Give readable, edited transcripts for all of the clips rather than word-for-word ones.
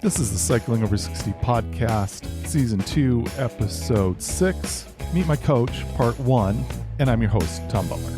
This is the Cycling Over 60 podcast, Season 2, Episode 6, Meet My Coach, Part 1, and I'm your host, Tom Butler.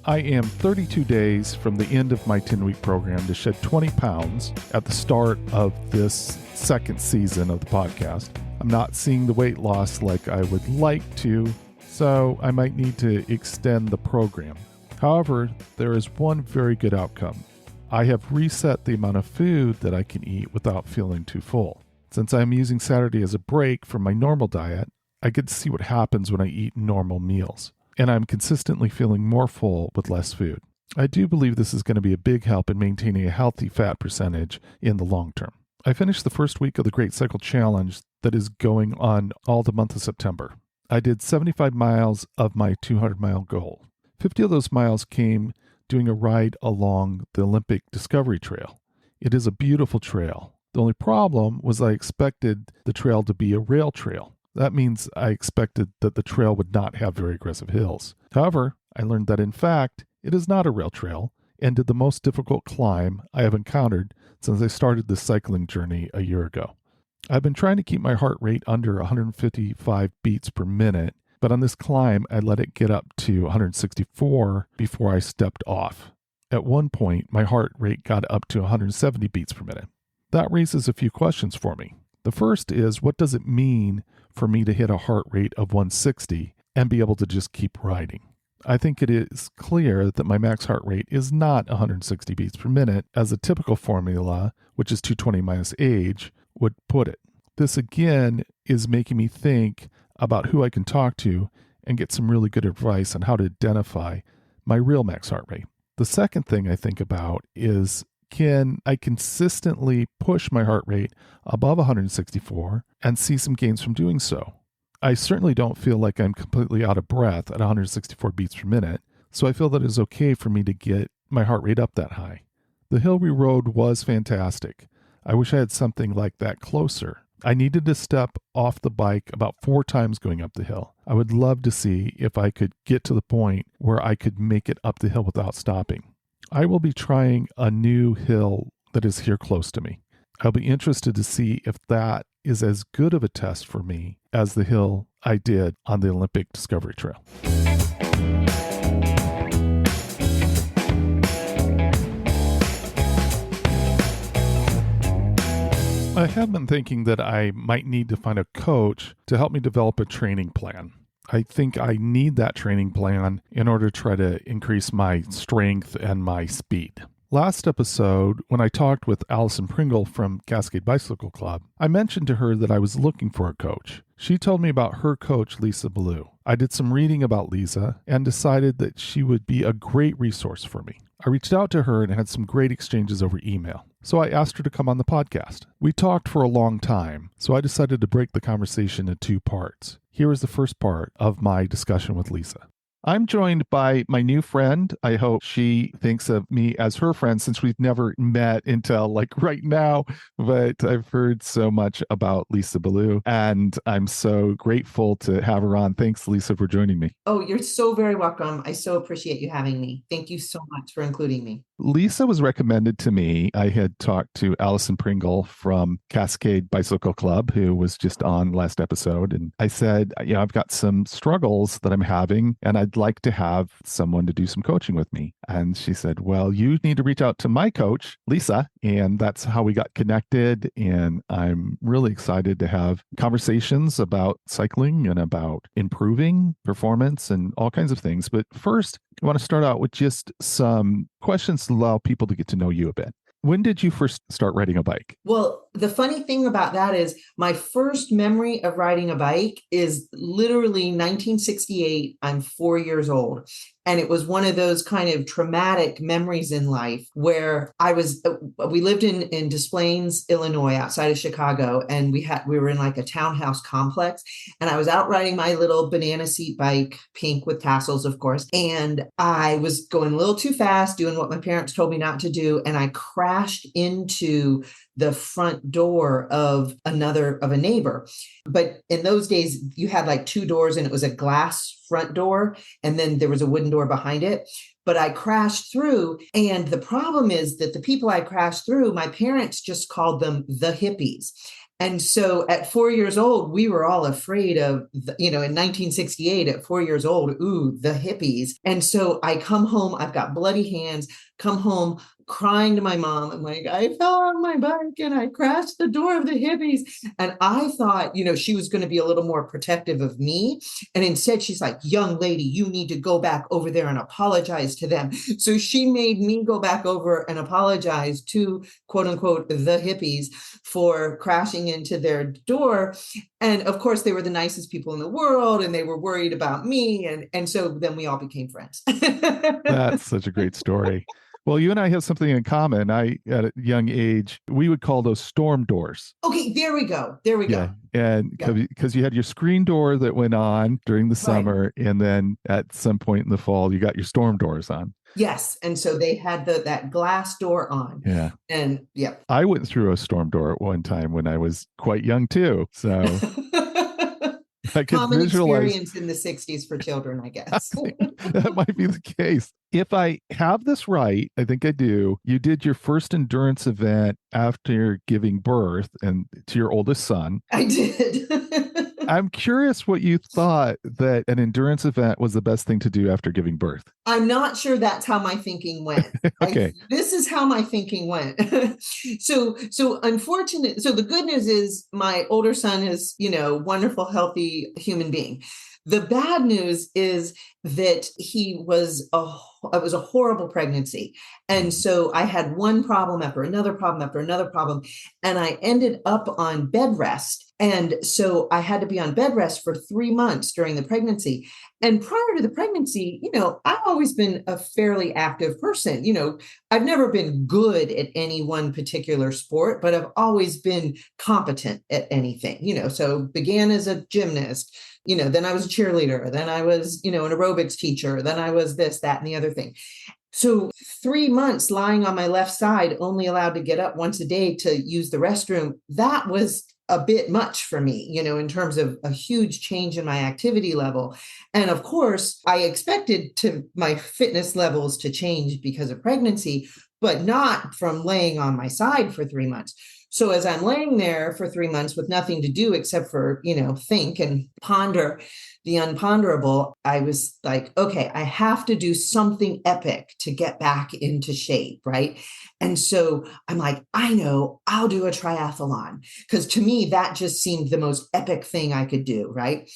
I am 32 days from the end of my 10-week program to shed 20 pounds at the start of this second season of the podcast. I'm not seeing the weight loss like I would like to, so I might need to extend the program. However, there is one very good outcome. I have reset the amount of food that I can eat without feeling too full. Since I'm using Saturday as a break from my normal diet, I get to see what happens when I eat normal meals. And I'm consistently feeling more full with less food. I do believe this is going to be a big help in maintaining a healthy fat percentage in the long term. I finished the first week of the Great Cycle Challenge that is going on all the month of September. I did 75 miles of my 200-mile goal. 50 of those miles came doing a ride along the Olympic Discovery Trail. It is a beautiful trail. The only problem was I expected the trail to be a rail trail. That means I expected that the trail would not have very aggressive hills. However, I learned that in fact, it is not a rail trail and did the most difficult climb I have encountered since I started this cycling journey a year ago. I've been trying to keep my heart rate under 155 beats per minute, but on this climb, I let it get up to 164 before I stepped off. At one point, my heart rate got up to 170 beats per minute. That raises a few questions for me. The first is, what does it mean for me to hit a heart rate of 160 and be able to just keep riding? I think it is clear that my max heart rate is not 160 beats per minute, as a typical formula, which is 220 minus age, would put it. This again is making me think about who I can talk to and get some really good advice on how to identify my real max heart rate. The second thing I think about is, can I consistently push my heart rate above 164 and see some gains from doing so? I certainly don't feel like I'm completely out of breath at 164 beats per minute, so I feel that it's okay for me to get my heart rate up that high. The hill we rode was fantastic. I wish I had something like that closer. I needed to step off the bike about 4 times going up the hill. I would love to see if I could get to the point where I could make it up the hill without stopping. I will be trying a new hill that is here close to me. I'll be interested to see if that is as good of a test for me as the hill I did on the Olympic Discovery Trail. I have been thinking that I might need to find a coach to help me develop a training plan. I think I need that training plan in order to try to increase my strength and my speed. Last episode, when I talked with Allison Pringle from Cascade Bicycle Club, I mentioned to her that I was looking for a coach. She told me about her coach, Lisa Ballou. I did some reading about Lisa and decided that she would be a great resource for me. I reached out to her and had some great exchanges over email. So I asked her to come on the podcast. We talked for a long time, so I decided to break the conversation into 2 parts. Here is the first part of my discussion with Lisa. I'm joined by my new friend. I hope she thinks of me as her friend since we've never met until like right now, but I've heard so much about Lisa Ballou and I'm so grateful to have her on. Thanks, Lisa, for joining me. Oh, you're so very welcome. I so appreciate you having me. Thank you so much for including me. Lisa was recommended to me. I had talked to Allison Pringle from Cascade Bicycle Club, who was just on last episode. And I said, I've got some struggles that I'm having, and I'd like to have someone to do some coaching with me. And she said, well, you need to reach out to my coach, Lisa. And that's how we got connected. And I'm really excited to have conversations about cycling and about improving performance and all kinds of things. But first, I want to start out with just some questions to allow people to get to know you a bit. When did you first start riding a bike? Well, the funny thing about that is my first memory of riding a bike is literally 1968. I'm 4 years old. And it was one of those kind of traumatic memories in life where we lived in Des Plaines, Illinois, outside of Chicago. And we were in like a townhouse complex. And I was out riding my little banana seat bike, pink with tassels, of course. And I was going a little too fast, doing what my parents told me not to do. And I crashed into the front door of a neighbor. But in those days, you had like two doors and it was a glass front door, and then there was a wooden door behind it. But I crashed through. And the problem is that the people I crashed through, my parents just called them the hippies. And so at 4 years old, we were all afraid of, in 1968, at 4 years old, ooh, the hippies. And so I come home, I've got bloody hands, come home crying to my mom. I'm like, I fell on my bike and I crashed the door of the hippies. And I thought, she was going to be a little more protective of me. And instead, she's like, young lady, you need to go back over there and apologize to them. So she made me go back over and apologize to, quote unquote, the hippies for crashing into their door. And of course, they were the nicest people in the world and they were worried about me. And so then we all became friends. That's such a great story. Well, you and I have something in common. At a young age, we would call those storm doors. Okay, there we go. Yeah. And because you had your screen door that went on during the summer, and then at some point in the fall, you got your storm doors on. Yes. And so they had that glass door on. Yeah. And I went through a storm door at one time when I was quite young too. So I could common visualize experience in the 60s for children, I guess. That might be the case. If I have this right, I think I do. You did your first endurance event after giving birth and to your oldest son. I did. I'm curious what you thought that an endurance event was the best thing to do after giving birth. I'm not sure that's how my thinking went. Okay. This is how my thinking went. So unfortunate. So the good news is my older son is, wonderful, healthy human being. The bad news is that it was a horrible pregnancy. And so I had one problem after another problem after another problem. And I ended up on bed rest. And so I had to be on bed rest for 3 months during the pregnancy. And prior to the pregnancy, I've always been a fairly active person. I've never been good at any one particular sport, but I've always been competent at anything, so began as a gymnast, then I was a cheerleader, then I was, an aerobics teacher, then I was this, that, and the other thing. So 3 months lying on my left side, only allowed to get up once a day to use the restroom, that was a bit much for me, in terms of a huge change in my activity level. And of course, I expected my fitness levels to change because of pregnancy, but not from laying on my side for 3 months. So as I'm laying there for 3 months with nothing to do except for, think and ponder the unponderable, I was like, okay, I have to do something epic to get back into shape, right? And so I'm like, I know, I'll do a triathlon, because to me, that just seemed the most epic thing I could do, right?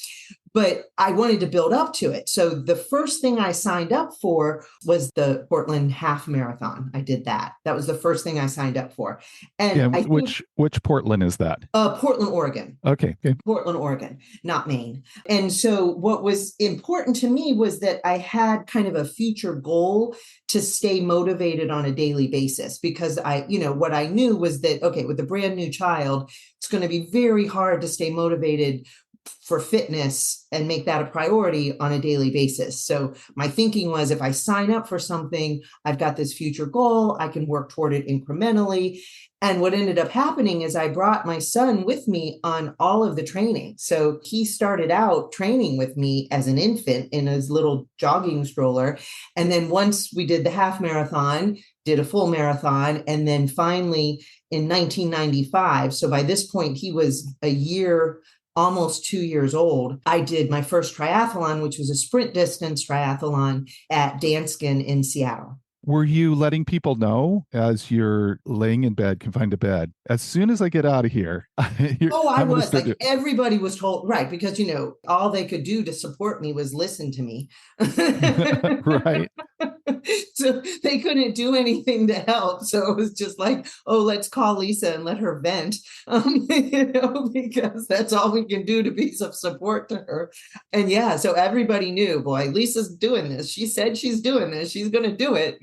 But I wanted to build up to it. So the first thing I signed up for was the Portland Half Marathon. I did that. That was the first thing I signed up for. And which Portland is that? Portland, Oregon. Okay. Portland, Oregon, not Maine. And so what was important to me was that I had kind of a future goal to stay motivated on a daily basis, because what I knew was that, okay, with a brand new child, it's going to be very hard to stay motivated for fitness and make that a priority on a daily basis. So my thinking was, if I sign up for something, I've got this future goal, I can work toward it incrementally. And what ended up happening is I brought my son with me on all of the training. So he started out training with me as an infant in his little jogging stroller. And then once we did the half marathon, did a full marathon, and then finally in 1995, so by this point he was almost 2 years old, I did my first triathlon, which was a sprint distance triathlon at Danskin in Seattle. Were you letting people know as you're laying in bed, confined to bed, as soon as I get out of here? I was like, everybody was told, right? Because, all they could do to support me was listen to me. Right. So they couldn't do anything to help. So it was just like, oh, let's call Lisa and let her vent, because that's all we can do to be of support to her. And yeah, so everybody knew, boy, Lisa's doing this. She said she's doing this. She's going to do it,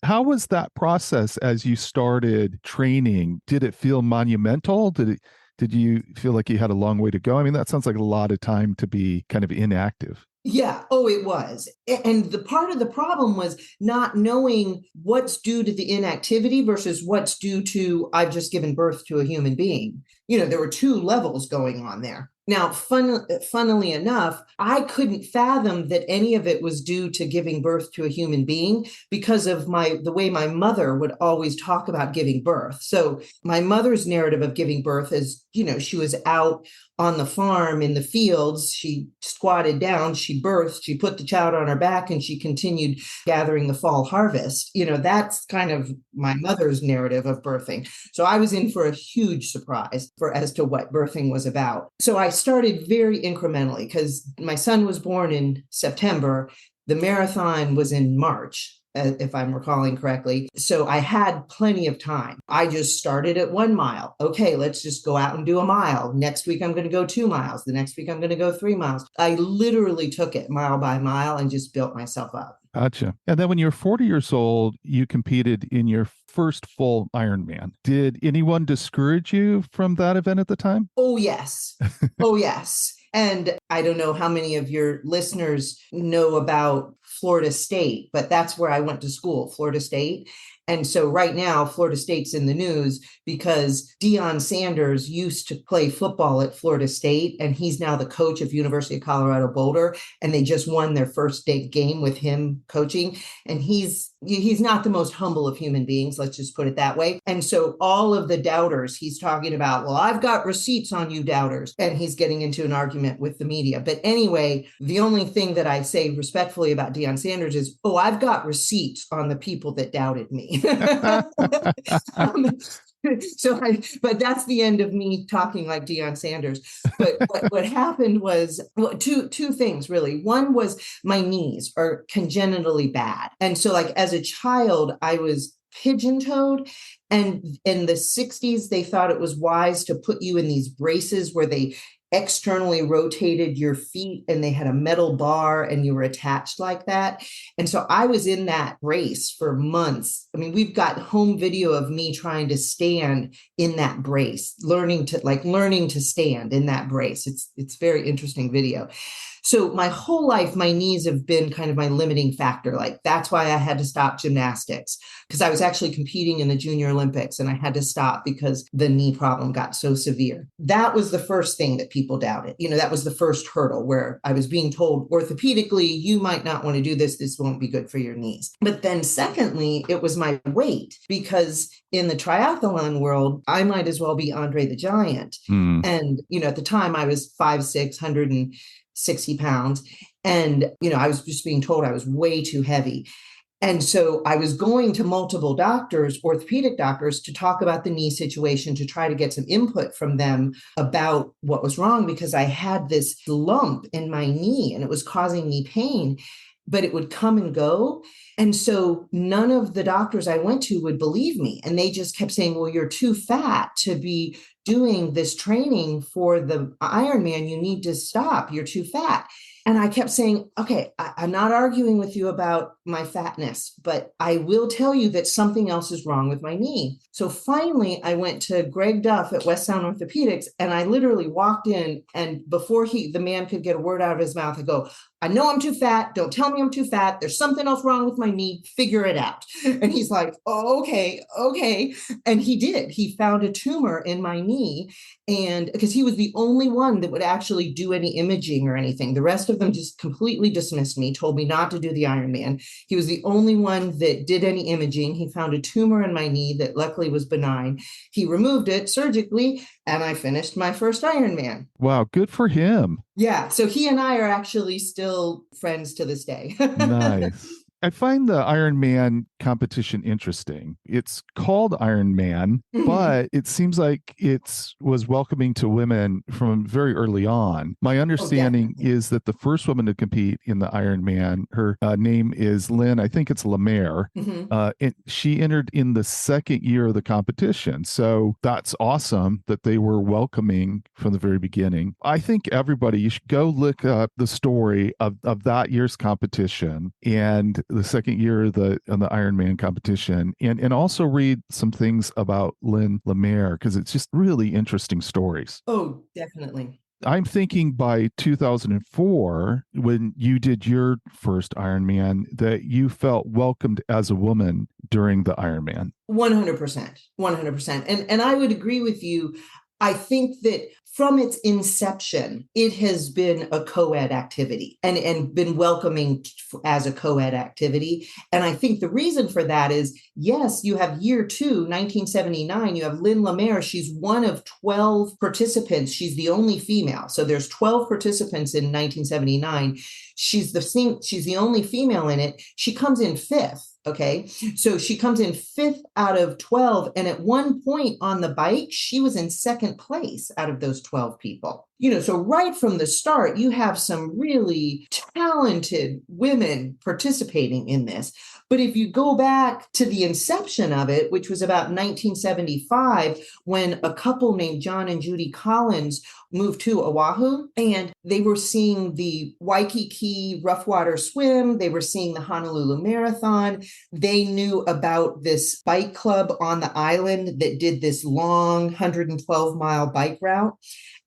How was that process as you started training? Did it feel monumental? Did you feel like you had a long way to go? I mean, that sounds like a lot of time to be kind of inactive. Yeah. Oh, it was. And the part of the problem was not knowing what's due to the inactivity versus what's due to I've just given birth to a human being. There were two levels going on there. Now, funnily enough, I couldn't fathom that any of it was due to giving birth to a human being because of the way my mother would always talk about giving birth. So my mother's narrative of giving birth is, she was out on the farm in the fields. She squatted down, she birthed, she put the child on her back, and she continued gathering the fall harvest. That's kind of my mother's narrative of birthing. So I was in for a huge surprise as to what birthing was about. So I started very incrementally because my son was born in September. The marathon was in March, if I'm recalling correctly. So I had plenty of time. I just started at 1 mile. Okay, let's just go out and do a mile. Next week, I'm going to go 2 miles. The next week, I'm going to go 3 miles. I literally took it mile by mile and just built myself up. Gotcha. And then when you were 40 years old, you competed in your first full Ironman. Did anyone discourage you from that event at the time? Oh, yes. Oh, yes. And I don't know how many of your listeners know about Florida State, but that's where I went to school, Florida State. And so right now, Florida State's in the news because Deion Sanders used to play football at Florida State, and he's now the coach of University of Colorado Boulder, and they just won their first game with him coaching. And he's not the most humble of human beings, let's just put it that way. And so all of the doubters, he's talking about, well, I've got receipts on you doubters, and he's getting into an argument with the media. But anyway, the only thing that I say respectfully about Deion Sanders is, oh, I've got receipts on the people that doubted me. But that's the end of me talking like Deion Sanders. But what happened was two things, really. One was my knees are congenitally bad. And so like as a child, I was pigeon-toed. And in the 60s, they thought it was wise to put you in these braces where they externally rotated your feet and they had a metal bar and you were attached like that. And so I was in that brace for months. I mean, we've got home video of me trying to stand in that brace, learning to stand in that brace. It's very interesting video. So my whole life, my knees have been kind of my limiting factor. Like that's why I had to stop gymnastics, because I was actually competing in the Junior Olympics and I had to stop because the knee problem got so severe. That was the first thing that people doubted. That was the first hurdle where I was being told orthopedically, you might not want to do this. This won't be good for your knees. But then secondly, it was my weight, because in the triathlon world, I might as well be Andre the Giant. And, at the time I was 5'6", 160 pounds. And, I was just being told I was way too heavy. And so I was going to multiple doctors, orthopedic doctors, to talk about the knee situation, to try to get some input from them about what was wrong, because I had this lump in my knee and it was causing me pain, but it would come and go. And so none of the doctors I went to would believe me. And they just kept saying, well, you're too fat to be doing this training for the Ironman. You need to stop. You're too fat. And I kept saying, okay, I'm not arguing with you about my fatness, but I will tell you that something else is wrong with my knee. So finally, I went to Greg Duff at West Sound Orthopedics, and I literally walked in, and before the man could get a word out of his mouth, I go, I know I'm too fat. Don't tell me I'm too fat. There's something else wrong with my knee. Figure it out. And he's like, oh, okay. And he did. He found a tumor in my knee. And because he was the only one that would actually do any imaging or anything. The rest of them just completely dismissed me, told me not to do the Ironman. He was the only one that did any imaging. He found a tumor in my knee that luckily was benign. He removed it surgically, and I finished my first Ironman. Wow, good for him. Yeah, so he and I are actually still friends to this day. Nice. I find the Ironman competition interesting. It's called Ironman, but it seems like it was welcoming to women from very early on. My understanding is that the first woman to compete in the Ironman, her name is Lynn, I think it's Lemaire, and she entered in the second year of the competition. So that's awesome that they were welcoming from the very beginning. I think everybody, you should go look up the story of that year's competition and the second year of the Ironman competition, and also read some things about Lynn Lemaire, because it's just really interesting stories. Oh, definitely. I'm thinking by 2004, when you did your first Ironman, that you felt welcomed as a woman during the Ironman. 100%, 100%. And I would agree with you. I think that from its inception, it has been a co-ed activity and been welcoming as a co-ed activity. And I think the reason for that is, yes, you have year two, 1979, you have Lynn Lemaire. She's one of 12 participants. She's the only female. So there's 12 participants in 1979. She's the only female in it. She comes in fifth. Okay, so she comes in fifth out of 12. And at one point on the bike, she was in second place out of those 12 people. So right from the start, you have some really talented women participating in this. But if you go back to the inception of it, which was about 1975, when a couple named John and Judy Collins moved to Oahu, and they were seeing the Waikiki rough water swim, they were seeing the Honolulu Marathon, they knew about this bike club on the island that did this long 112-mile bike route.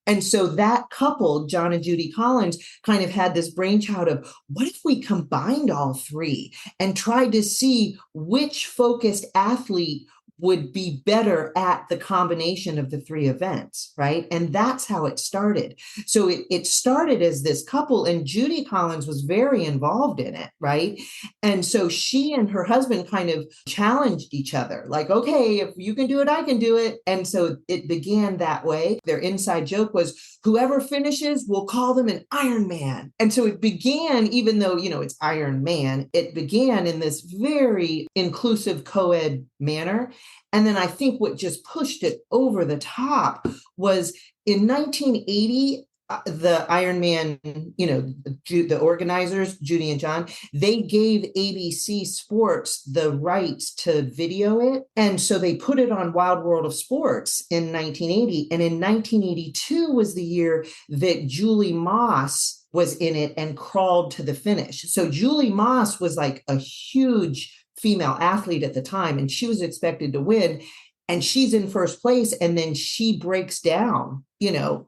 And so that couple, John and Judy Collins, kind of had this brainchild of, what if we combined all three and tried to see which focused athlete would be better at the combination of the three events, right? And that's how it started. So it started as this couple, and Judy Collins was very involved in it, right? And so she and her husband kind of challenged each other, like, okay, if you can do it, I can do it. And so it began that way. Their inside joke was, whoever finishes, we'll call them an Iron Man. And so it began, even though, it's Iron Man, it began in this very inclusive co-ed manner. And then I think what just pushed it over the top was in 1980, the Ironman, the organizers, Judy and John, they gave ABC Sports the rights to video it. And so they put it on Wild World of Sports in 1980. And in 1982 was the year that Julie Moss was in it and crawled to the finish. So Julie Moss was like a huge female athlete at the time, and she was expected to win. And she's in first place, and then she breaks down,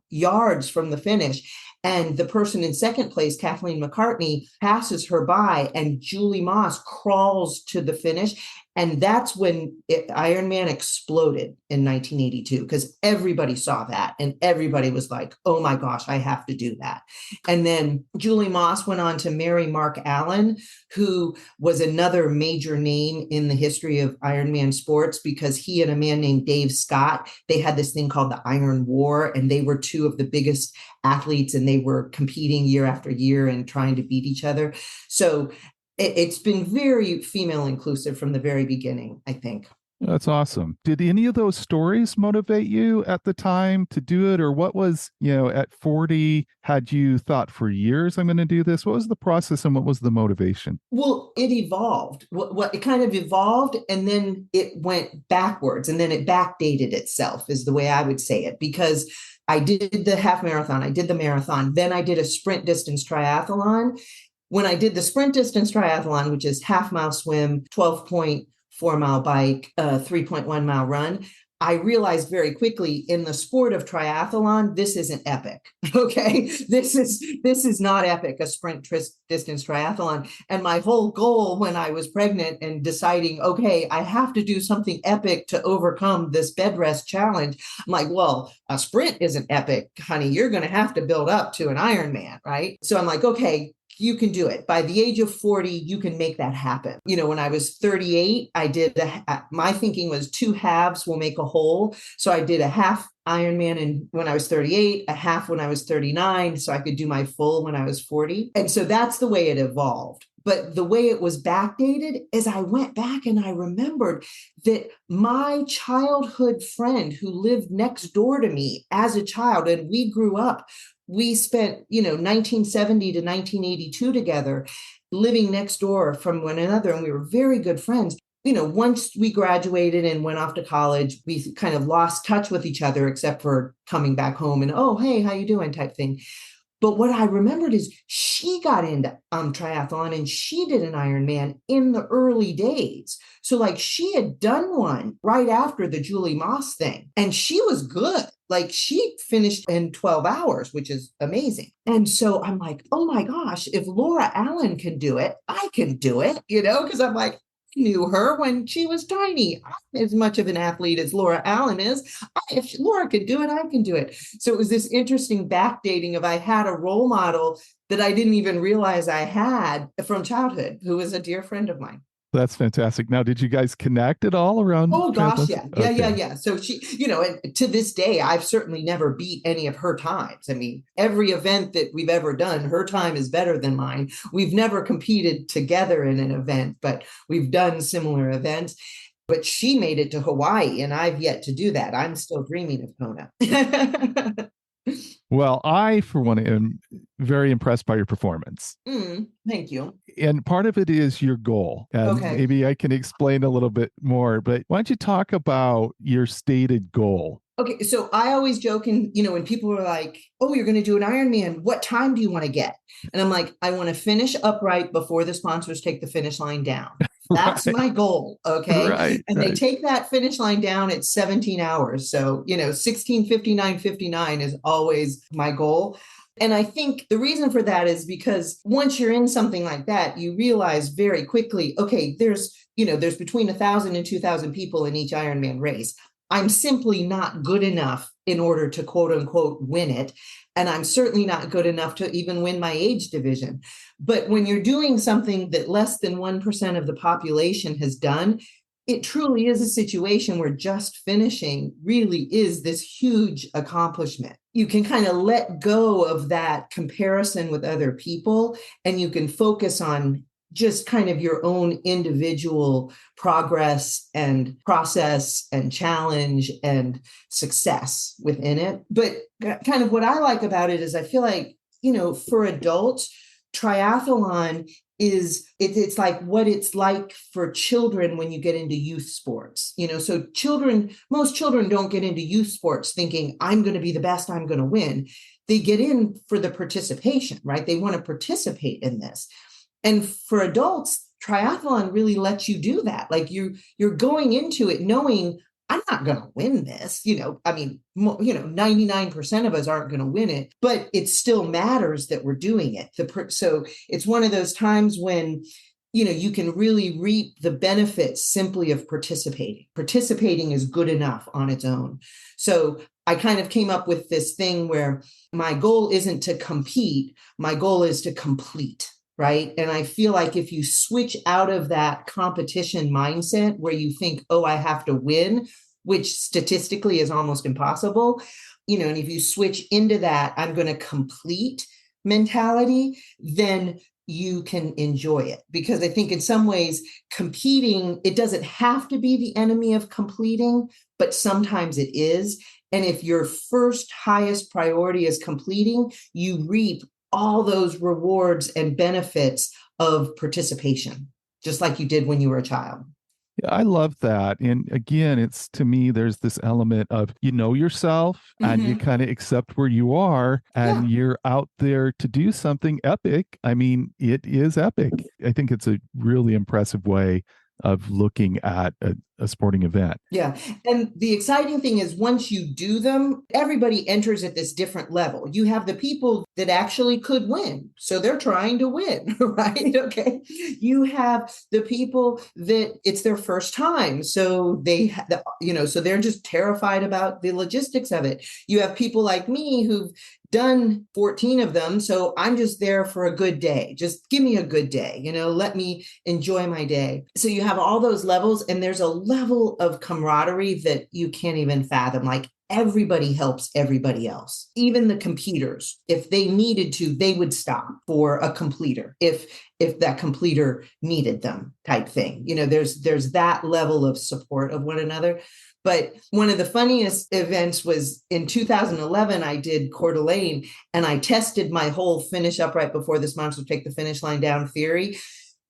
yards from the finish. And the person in second place, Kathleen McCartney, passes her by, and Julie Moss crawls to the finish. And that's when Ironman exploded in 1982, because everybody saw that and everybody was like, oh my gosh, I have to do that. And then Julie Moss went on to marry Mark Allen, who was another major name in the history of Ironman sports, because he and a man named Dave Scott, they had this thing called the Iron War, and they were two of the biggest athletes, and they were competing year after year and trying to beat each other. So it's been very female inclusive from the very beginning, I think. That's awesome. Did any of those stories motivate you at the time to do it? Or what was, at 40, had you thought for years, I'm going to do this? What was the process and what was the motivation? Well, it evolved. What it kind of evolved, and then it went backwards, and then it backdated itself is the way I would say it, because I did the half marathon, I did the marathon, then I did a sprint distance triathlon. When I did the sprint distance triathlon, which is half-mile swim, 12.4-mile bike, 3.1-mile run, I realized very quickly in the sport of triathlon, this isn't epic. Okay, this is not epic, a sprint distance triathlon. And my whole goal when I was pregnant and deciding, okay, I have to do something epic to overcome this bed rest challenge. I'm like, well, a sprint isn't epic, honey. You're going to have to build up to an Ironman, right? So I'm like, okay, you can do it. By the age of 40, you can make that happen. When I was 38, I did my thinking was 2 halves will make a whole. So I did a half Ironman when I was 38, a half when I was 39, so I could do my full when I was 40. And so that's the way it evolved. But the way it was backdated is I went back and I remembered that my childhood friend who lived next door to me as a child, and we grew up, we spent, 1970 to 1982 together, living next door from one another, and we were very good friends. Once we graduated and went off to college, we kind of lost touch with each other, except for coming back home and, oh, hey, how you doing type thing. But what I remembered is she got into triathlon and she did an Ironman in the early days. So like she had done one right after the Julie Moss thing, and she was good. Like she finished in 12 hours, which is amazing. And so I'm like, oh my gosh, if Laura Allen can do it, I can do it, because I'm like, knew her when she was tiny. I'm as much of an athlete as Laura Allen is. If Laura could do it, I can do it. So it was this interesting backdating of I had a role model that I didn't even realize I had from childhood, who was a dear friend of mine. That's fantastic. Now, did you guys connect at all around Oh gosh, triathlons? yeah. Okay. Yeah. So she, and to this day, I've certainly never beat any of her times. I mean, every event that we've ever done, her time is better than mine. We've never competed together in an event, but we've done similar events. But she made it to Hawaii, and I've yet to do that. I'm still dreaming of Kona. Well, I, for one, am very impressed by your performance. Thank you. And part of it is your goal. And Okay. maybe I can explain a little bit more, but why don't you talk about your stated goal? Okay, so I always joke, and when people are like, "Oh, you're going to do an Ironman. What time do you want to get?" And I'm like, "I want to finish upright before the sponsors take the finish line down. That's Right. my goal." Okay, Right. and they take that finish line down at 17 hours. So 16:59:59 is always my goal. And I think the reason for that is because once you're in something like that, you realize very quickly, okay, there's between 1,000 and 2,000 people in each Ironman race. I'm simply not good enough in order to quote unquote win it. And I'm certainly not good enough to even win my age division. But when you're doing something that less than 1% of the population has done, it truly is a situation where just finishing really is this huge accomplishment. You can kind of let go of that comparison with other people, and you can focus on just kind of your own individual progress and process and challenge and success within it. But kind of what I like about it is I feel like, for adults, triathlon is it's like what it's like for children when you get into youth sports. So most children don't get into youth sports thinking I'm going to be the best, I'm going to win. They get in for the participation, right? They want to participate in this. And for adults, triathlon really lets you do that. Like you're going into it knowing I'm not going to win this. 99% of us aren't going to win it, but it still matters that we're doing it. So it's one of those times when, you can really reap the benefits simply of participating. Participating is good enough on its own. So I kind of came up with this thing where my goal isn't to compete. My goal is to complete. Right. And I feel like if you switch out of that competition mindset where you think, oh, I have to win, which statistically is almost impossible, and if you switch into that, I'm going to complete mentality, then you can enjoy it. Because I think in some ways, competing, it doesn't have to be the enemy of completing, but sometimes it is. And if your first highest priority is completing, you reap all those rewards and benefits of participation, just like you did when you were a child. Yeah, I love that. And again, it's to me, there's this element of yourself and you kind of accept where you are and you're out there to do something epic. I mean, it is epic. I think it's a really impressive way of looking at a sporting event. Yeah. And the exciting thing is once you do them, everybody enters at this different level. You have the people that actually could win. So they're trying to win, right? Okay. You have the people that it's their first time. So so they're just terrified about the logistics of it. You have people like me who've done 14 of them. So I'm just there for a good day. Just give me a good day, let me enjoy my day. So you have all those levels, and there's a level of camaraderie that you can't even fathom. Like everybody helps everybody else. Even the completers, if they needed to, they would stop for a completer if that completer needed them, type thing. There's that level of support of one another. But one of the funniest events was in 2011, I did Coeur d'Alene, and I tested my whole finish upright before the sponsor take the finish line down theory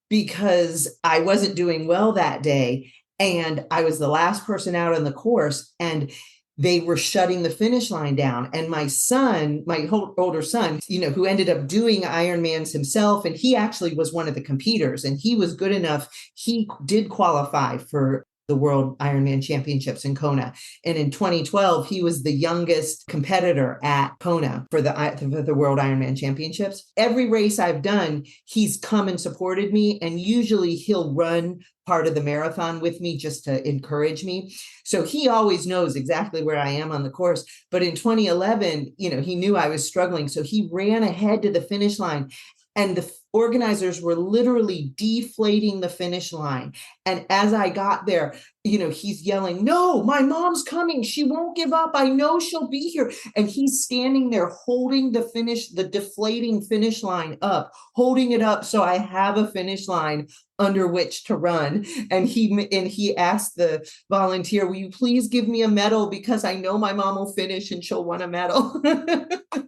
because I wasn't doing well that day. And I was the last person out on the course, and they were shutting the finish line down. And my son, my older son, who ended up doing Ironmans himself, and he actually was one of the competitors, and he was good enough. He did qualify for the World Ironman Championships in Kona. And in 2012, he was the youngest competitor at Kona for the World Ironman Championships. Every race I've done, he's come and supported me. And usually he'll run part of the marathon with me just to encourage me. So he always knows exactly where I am on the course. But in 2011, he knew I was struggling. So he ran ahead to the finish line. And the organizers were literally deflating the finish line. And as I got there, he's yelling, "No, my mom's coming. She won't give up. I know she'll be here." And he's standing there holding the deflating finish line up, holding it up so I have a finish line under which to run. And he asked the volunteer, "Will you please give me a medal, because I know my mom will finish and she'll want a medal."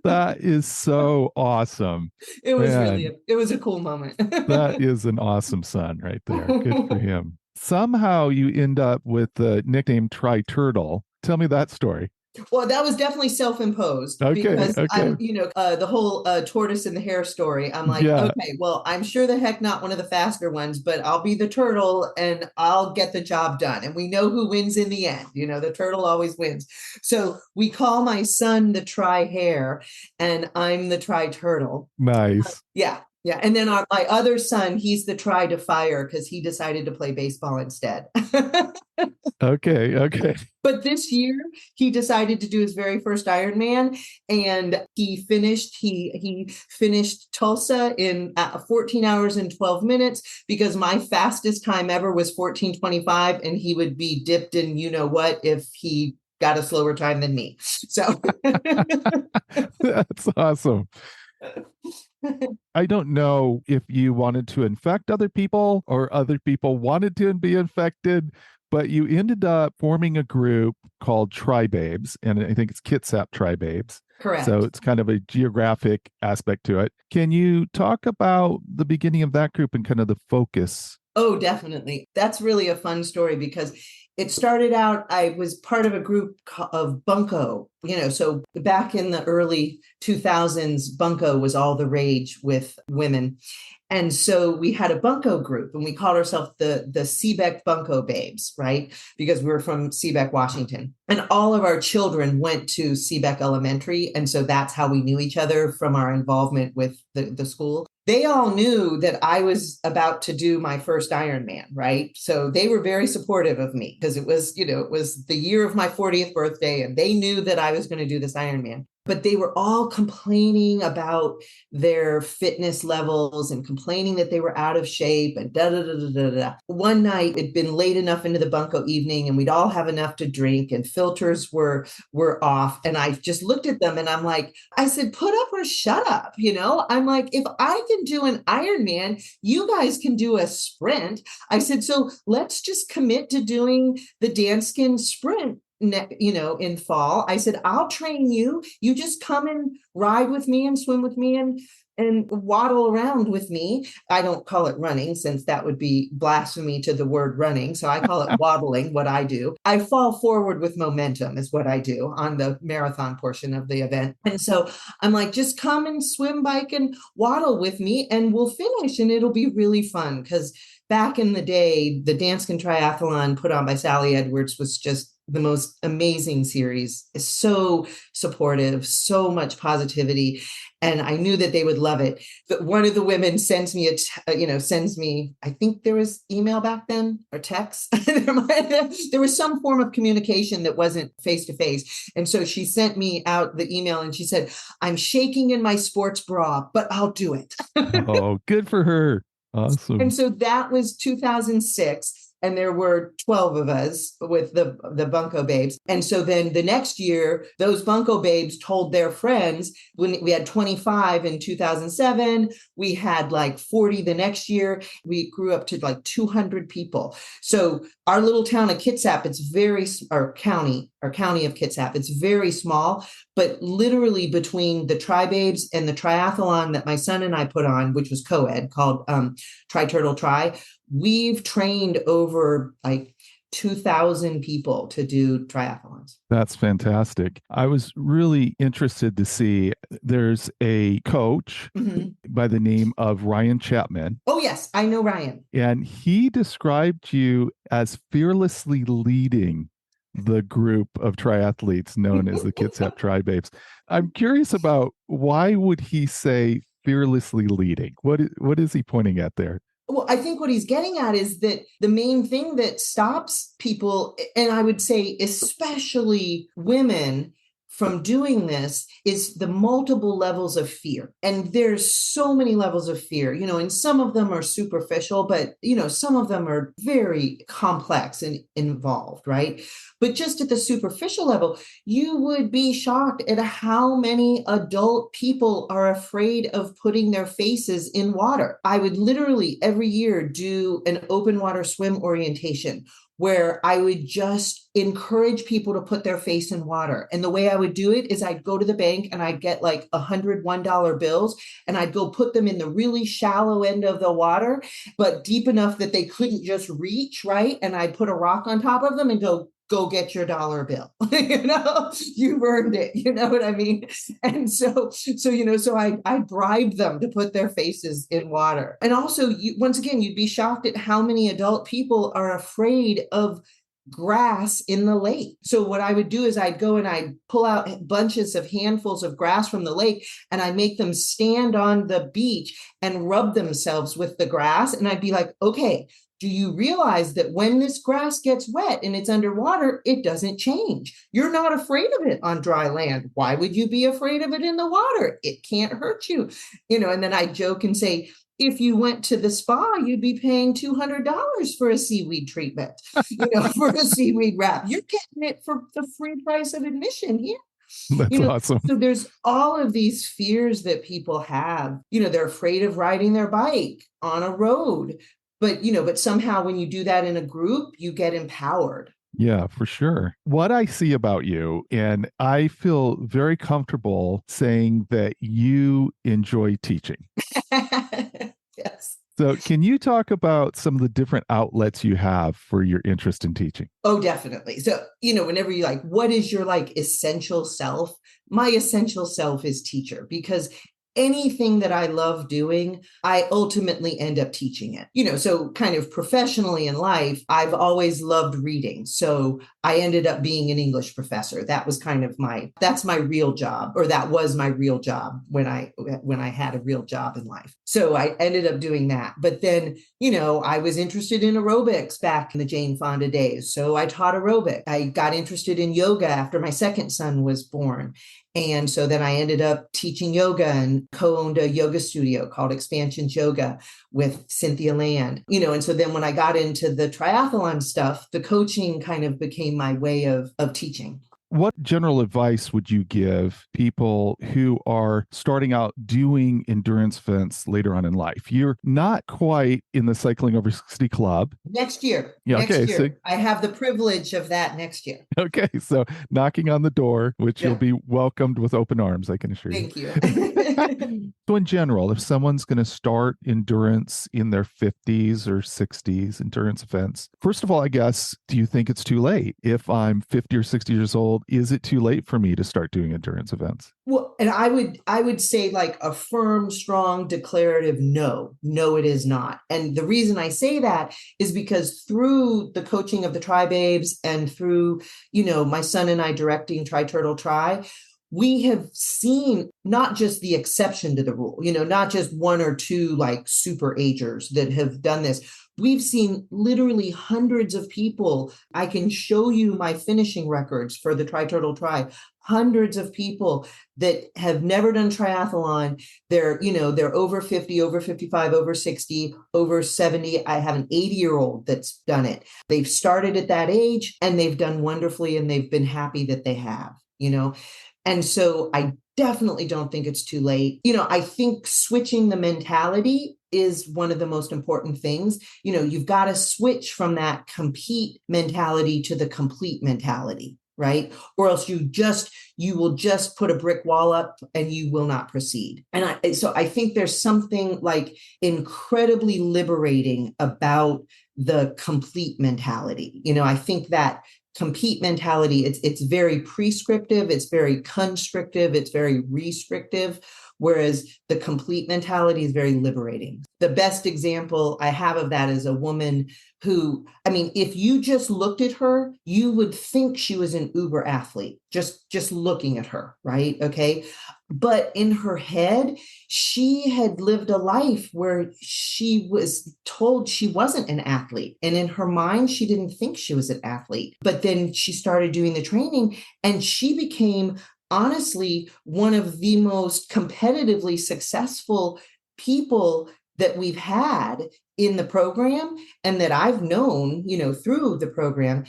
That is so awesome. It was a cool moment. That is an awesome son right there. Good for him. Somehow you end up with the nickname Tri-Turtle. Tell me that story. Well, that was definitely self-imposed, because I'm, the whole tortoise and the hare story. I'm like, okay, well, I'm sure the heck not one of the faster ones, but I'll be the turtle and I'll get the job done. And we know who wins in the end. The turtle always wins. So we call my son the Tri-Hare and I'm the Tri-Turtle. Nice. Yeah. And then my other son, he's the Tri-to-Fire because he decided to play baseball instead. Okay. But this year he decided to do his very first Ironman, and he finished Tulsa in 14 hours and 12 minutes, because my fastest time ever was 14:25, and he would be dipped in what if he got a slower time than me. So that's awesome. I don't know if you wanted to infect other people or other people wanted to be infected, but you ended up forming a group called Tri-Babes, and I think it's Kitsap Tri-Babes. Correct. So it's kind of a geographic aspect to it. Can you talk about the beginning of that group and kind of the focus? Oh, definitely. That's really a fun story, because it started out, I was part of a group of Bunko, so back in the early 2000s, Bunko was all the rage with women. And so we had a Bunko group, and we called ourselves the Seebeck Bunko Babes, right? Because we were from Seebeck, Washington. And all of our children went to Seebeck Elementary. And so that's how we knew each other from our involvement with the school. They all knew that I was about to do my first Ironman, right? So they were very supportive of me, because it was the year of my 40th birthday, and they knew that I was going to do this Ironman. But they were all complaining about their fitness levels and complaining that they were out of shape and da-da-da-da-da-da. One night, it'd been late enough into the Bunko evening, and we'd all have enough to drink, and filters were off. And I just looked at them and I'm like, I said, put up or shut up. I'm like, if I can do an Ironman, you guys can do a sprint. I said, so let's just commit to doing the Danskin sprint in fall. I said, I'll train you. You just come and ride with me and swim with me and waddle around with me. I don't call it running, since that would be blasphemy to the word running. So I call it waddling, what I do. I fall forward with momentum is what I do on the marathon portion of the event. And so I'm like, just come and swim, bike, and waddle with me, and we'll finish, and it'll be really fun. Because back in the day, the Danskin Triathlon put on by Sally Edwards was just the most amazing series. Is so supportive, so much positivity. And I knew that they would love it. But one of the women sends me I think there was email back then, or text. There was some form of communication that wasn't face-to-face. And so she sent me out the email and she said, I'm shaking in my sports bra, but I'll do it. Oh, good for her. Awesome. And so that was 2006. And there were 12 of us with the Bunko Babes. And so then the next year, those Bunko Babes told their friends. When we had 25 in 2007, we had like 40 the next year. We grew up to like 200 people. So our little town of Kitsap, our county of Kitsap, it's very small, but literally between the Tri-Babes and the triathlon that my son and I put on, which was co-ed, called Tri-Turtle Tri, we've trained over like 2,000 people to do triathlons. That's fantastic. I was really interested to see there's a coach by the name of Ryan Chapman. Oh, yes, I know Ryan. And he described you as fearlessly leading the group of triathletes known as the Kitsap Tri-Babes. I'm curious about why would he say fearlessly leading? What is he pointing at there? Well, I think what he's getting at is that the main thing that stops people, and I would say especially women, from doing this is the multiple levels of fear. And there's so many levels of fear, and some of them are superficial, but, some of them are very complex and involved, right? But just at the superficial level, you would be shocked at how many adult people are afraid of putting their faces in water. I would literally every year do an open water swim orientation where I would just encourage people to put their face in water. And the way I would do it is I'd go to the bank and I'd get like $101 bills and I'd go put them in the really shallow end of the water, but deep enough that they couldn't just reach, right? And I'd put a rock on top of them and go get your dollar bill. You've earned it. You know what I mean? And so I bribed them to put their faces in water. And also, once again, you'd be shocked at how many adult people are afraid of grass in the lake. So what I would do is I'd go and I'd pull out bunches of handfuls of grass from the lake and I'd make them stand on the beach and rub themselves with the grass. And I'd be like, okay, do you realize that when this grass gets wet and it's underwater, it doesn't change? You're not afraid of it on dry land. Why would you be afraid of it in the water? It can't hurt you. And then I joke and say, if you went to the spa, you'd be paying $200 for a seaweed treatment, for a seaweed wrap. You're getting it for the free price of admission here. That's awesome. So there's all of these fears that people have. They're afraid of riding their bike on a road. But somehow when you do that in a group, you get empowered. Yeah, for sure. What I see about you, and I feel very comfortable saying that you enjoy teaching. Yes. So can you talk about some of the different outlets you have for your interest in teaching? Oh, definitely. So, whenever you what is your essential self? My essential self is teacher, because anything that I love doing, I ultimately end up teaching it. So kind of professionally in life, I've always loved reading. So I ended up being an English professor. That was kind of that's my real job, or that was my real job when I had a real job in life. So I ended up doing that. But then, I was interested in aerobics back in the Jane Fonda days. So I taught aerobic. I got interested in yoga after my second son was born. And so then I ended up teaching yoga and co-owned a yoga studio called Expansions Yoga with Cynthia Land, and so then when I got into the triathlon stuff, the coaching kind of became my way of teaching. What general advice would you give people who are starting out doing endurance events later on in life? You're not quite in the Cycling Over 60 Club. Next year. Yeah, next okay, year. so, I have the privilege of that next year. Okay, so knocking on the door, which you'll be welcomed with open arms, I can assure you. Thank you. So in general, if someone's going to start endurance in their 50s or 60s, endurance events, first of all, I guess, do you think it's too late? If I'm 50 or 60 years old, is it too late for me to start doing endurance events? Well, and I would say a firm, strong, declarative no, it is not. And the reason I say that is because through the coaching of the Tri-Babes and through, my son and I directing Tri Turtle Tri, we have seen not just the exception to the rule, not just one or two super agers that have done this. We've seen literally hundreds of people. I can show you my finishing records for the Tri Turtle Tri. Hundreds of people that have never done triathlon. They're over 50, over 55, over 60, over 70. I have an 80-year-old that's done it. They've started at that age and they've done wonderfully and they've been happy that they have, And so I definitely don't think it's too late. I think switching the mentality is one of the most important things. You've got to switch from that compete mentality to the complete mentality. right? Or else you will just put a brick wall up and you will not proceed. And so I think there's something like incredibly liberating about the complete mentality. I think that compete mentality, it's very prescriptive, it's very constrictive, it's very restrictive, whereas the complete mentality is very liberating. The best example I have of that is a woman who, I mean, if you just looked at her, you would think she was an uber athlete, just looking at her, right? Okay. But in her head, she had lived a life where she was told she wasn't an athlete. And in her mind, she didn't think she was an athlete. But then she started doing the training and she became, honestly, one of the most competitively successful people that we've had in the program and that I've known, through the program.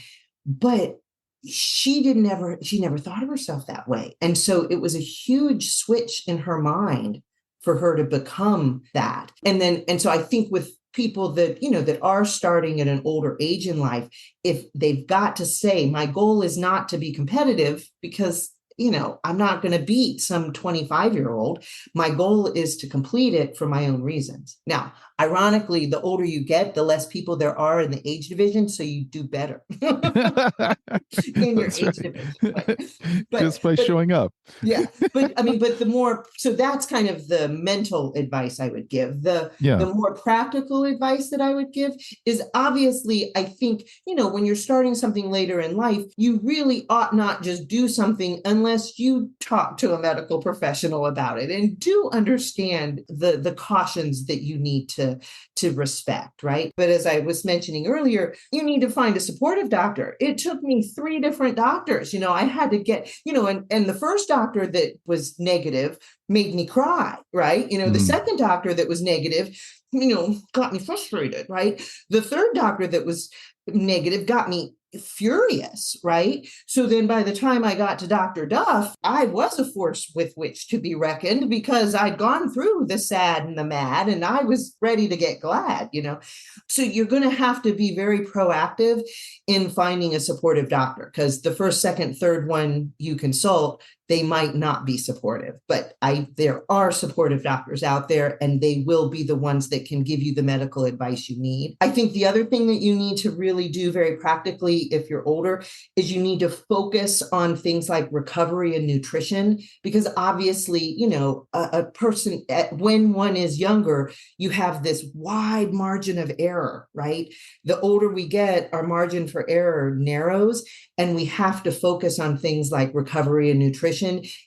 But she never thought of herself that way. And so it was a huge switch in her mind for her to become that. And so I think with people that, that are starting at an older age in life, if they've got to say, my goal is not to be competitive because I'm not going to beat some 25-year-old. My goal is to complete it for my own reasons. Now, ironically, the older you get, the less people there are in the age division, so you do better in your age division. Just by showing up. Yeah. But the more, so that's kind of the mental advice I would give. The more practical advice that I would give is obviously, I think, when you're starting something later in life, you really ought not just do something unless you talk to a medical professional about it and do understand the cautions that you need to respect, right? But as I was mentioning earlier, you need to find a supportive doctor. It took me 3 different doctors. I had to get, and the first doctor that was negative made me cry, right? The second doctor that was negative, got me frustrated, right? The third doctor that was negative got me furious, right? So then by the time I got to Dr. Duff, I was a force with which to be reckoned because I'd gone through the sad and the mad and I was ready to get glad, So you're going to have to be very proactive in finding a supportive doctor because the first, second, third one you consult, they might not be supportive, but there are supportive doctors out there and they will be the ones that can give you the medical advice you need. I think the other thing that you need to really do very practically if you're older is you need to focus on things like recovery and nutrition, because obviously, a person when one is younger, you have this wide margin of error, right? The older we get, our margin for error narrows, and we have to focus on things like recovery and nutrition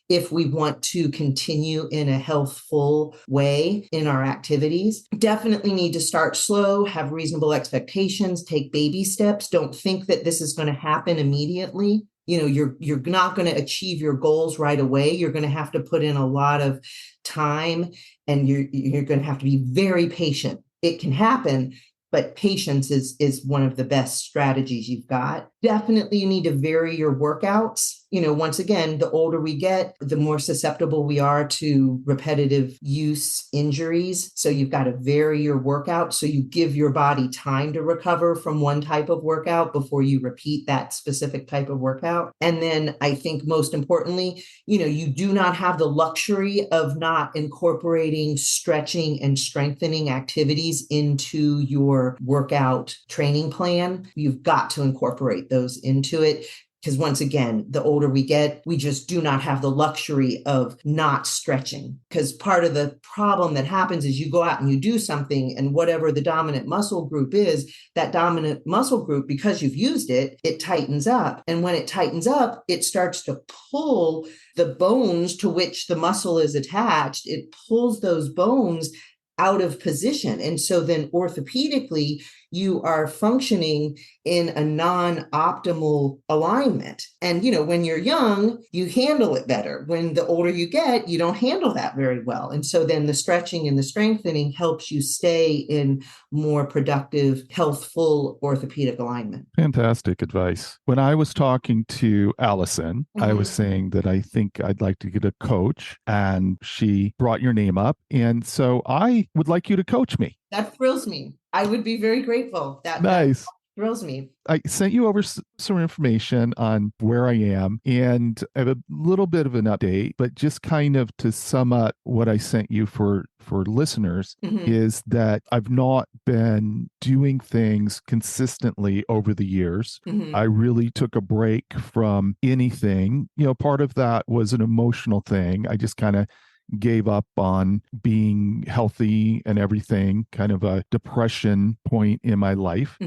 if we want to continue in a healthful way in our activities. Definitely need to start slow, have reasonable expectations, take baby steps. Don't think that this is going to happen immediately. You're not going to achieve your goals right away. You're going to have to put in a lot of time and you're going to have to be very patient. It can happen, but patience is one of the best strategies you've got. Definitely you need to vary your workouts. Once again, the older we get, the more susceptible we are to repetitive use injuries. So you've got to vary your workout so you give your body time to recover from one type of workout before you repeat that specific type of workout. And then I think most importantly, you do not have the luxury of not incorporating stretching and strengthening activities into your workout training plan. You've got to incorporate those into it. Because once again, the older we get, we just do not have the luxury of not stretching. Because part of the problem that happens is you go out and you do something, and whatever the dominant muscle group is, that dominant muscle group, because you've used it, it tightens up. And when it tightens up, it starts to pull the bones to which the muscle is attached. It pulls those bones out of position. And so then orthopedically, you are functioning in a non-optimal alignment. And, when you're young, you handle it better. When the older you get, you don't handle that very well. And so then the stretching and the strengthening helps you stay in more productive, healthful orthopedic alignment. Fantastic advice. When I was talking to Allison, I was saying that I think I'd like to get a coach, and she brought your name up. And so I would like you to coach me. That thrills me. I would be very grateful. Nice. thrills me. I sent you over some information on where I am, and I have a little bit of an update, but just kind of to sum up what I sent you for listeners is that I've not been doing things consistently over the years. I really took a break from anything. Part of that was an emotional thing. I just kind of gave up on being healthy and everything, kind of a depression point in my life.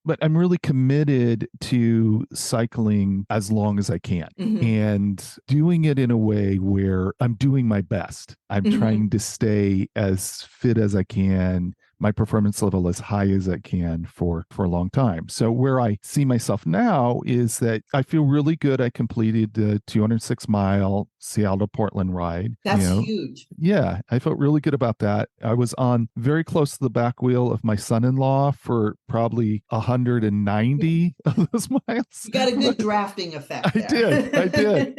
But I'm really committed to cycling as long as I can and doing it in a way where I'm doing my best. I'm trying to stay as fit as I can, my performance level as high as I can for a long time. So where I see myself now is that I feel really good. I completed the 206-mile Seattle to Portland ride. That's huge. Yeah, I felt really good about that. I was on very close to the back wheel of my son-in-law for probably 190 of those miles. You got a good drafting effect there. I did.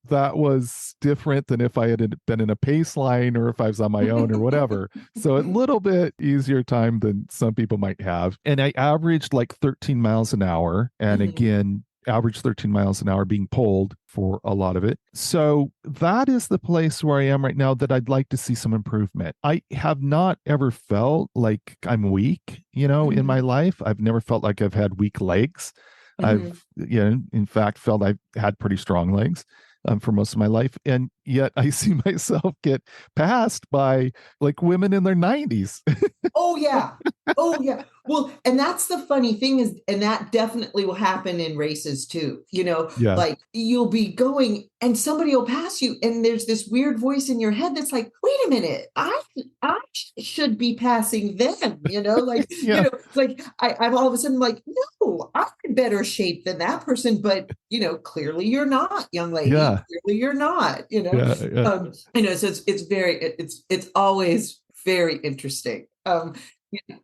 That was different than if I had been in a pace line or if I was on my own or whatever. So a little bit easier time than some people might have. And I averaged like 13 miles an hour. And again, average 13 miles an hour being pulled for a lot of it. So that is the place where I am right now that I'd like to see some improvement. I have not ever felt like I'm weak, in my life. I've never felt like I've had weak legs. I've, in fact, felt I've had pretty strong legs for most of my life. And yet I see myself get passed by like women in their 90s. Oh, yeah. Oh, yeah. Well, and that's the funny thing is, and that definitely will happen in races too. Like you'll be going and somebody will pass you and there's this weird voice in your head that's like, wait a minute, I should be passing them, like I'm all of a sudden like, no, I'm in better shape than that person. But, clearly you're not, young lady. Yeah. Clearly you're not, so it's always very interesting. I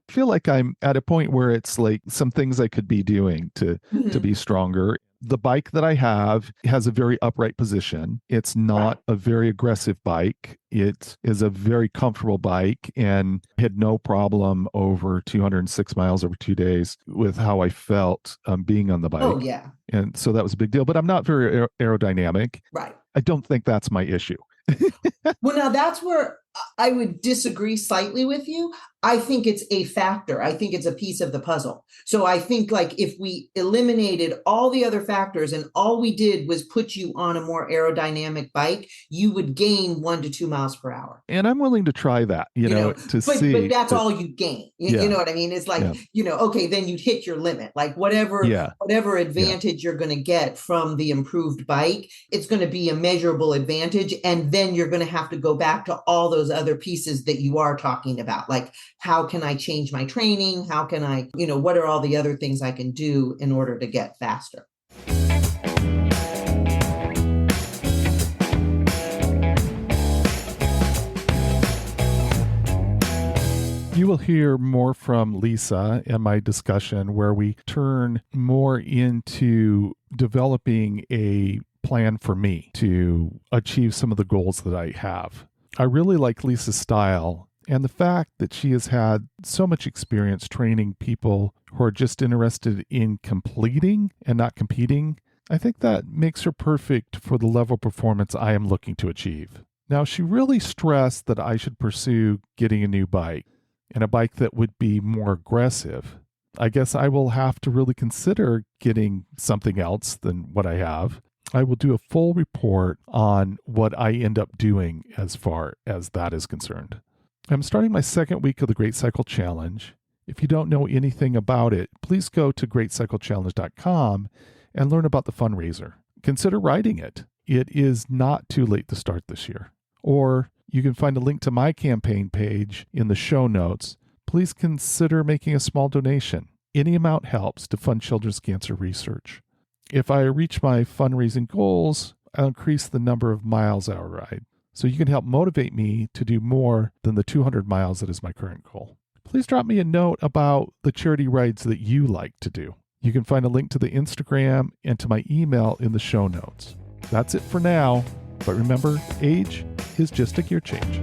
feel like I'm at a point where it's like some things I could be doing to be stronger. The bike that I have has a very upright position. It's not a very aggressive bike. It is a very comfortable bike and had no problem over 206 miles over 2 days with how I felt being on the bike. Oh, yeah. And so that was a big deal, but I'm not very aerodynamic. Right. I don't think that's my issue. Well, now that's where I would disagree slightly with you. I think it's a factor. I think it's a piece of the puzzle. So I think like if we eliminated all the other factors and all we did was put you on a more aerodynamic bike, you would gain 1 to 2 miles per hour. And I'm willing to try that, but that's all you gain. You know what I mean? It's like, okay, then you'd hit your limit, like whatever advantage you're going to get from the improved bike, it's going to be a measurable advantage. And then you're going to have to go back to all those other pieces that you are talking about. Like, how can I change my training? How can I, what are all the other things I can do in order to get faster? You will hear more from Lisa in my discussion where we turn more into developing a plan for me to achieve some of the goals that I have. I really like Lisa's style and the fact that she has had so much experience training people who are just interested in completing and not competing. I think that makes her perfect for the level of performance I am looking to achieve. Now, she really stressed that I should pursue getting a new bike and a bike that would be more aggressive. I guess I will have to really consider getting something else than what I have. I will do a full report on what I end up doing as far as that is concerned. I'm starting my second week of the Great Cycle Challenge. If you don't know anything about it, please go to greatcyclechallenge.com and learn about the fundraiser. Consider writing it. It is not too late to start this year. Or you can find a link to my campaign page in the show notes. Please consider making a small donation. Any amount helps to fund children's cancer research. If I reach my fundraising goals, I'll increase the number of miles I ride. So you can help motivate me to do more than the 200 miles that is my current goal. Please drop me a note about the charity rides that you like to do. You can find a link to the Instagram and to my email in the show notes. That's it for now. But remember, age is just a gear change.